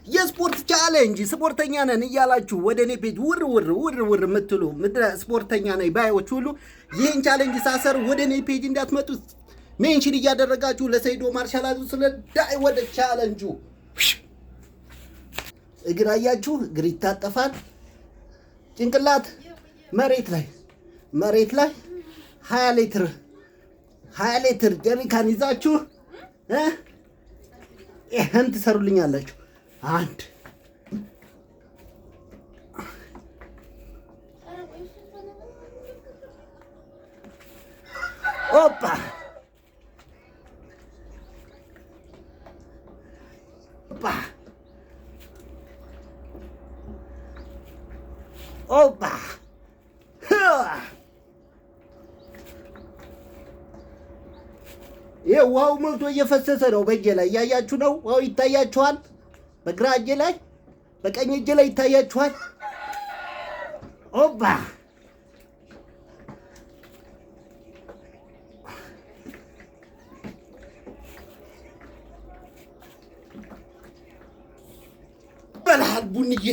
የስፖርት ቻሌንጅ ስፖርተኛ ነን እያላችሁ ወደ እኔ ፔጅ ውር የምትሉ ምድረ ስፖርተኛ ነኝ ባዮች ሁሉ ይህን ቻሌንጅ ሳሰር ወደ እኔ ፔጅ እንዳትመጡ ሜንሽን እያደረጋችሁ ለሰይዶ ማርሻል ስለ ዳይ ወደ ቻሌንጁ እግር አያችሁ፣ እግር ይታጠፋል። ጭንቅላት መሬት ላይ 20 ሊትር ጀሪካን ይዛችሁ ይህን ትሰሩልኛላችሁ። አንድ ኦፓ ኦፓ ይሄ ውሃው ሞልቶ እየፈሰሰ ነው። በእጄ ላይ እያያችሁ ነው። ውሃው ይታያችኋል። በግራ እጄ ላይ በቀኝ እጄ ላይ ይታያችኋል። ኦባ በልሃል ቡንዬ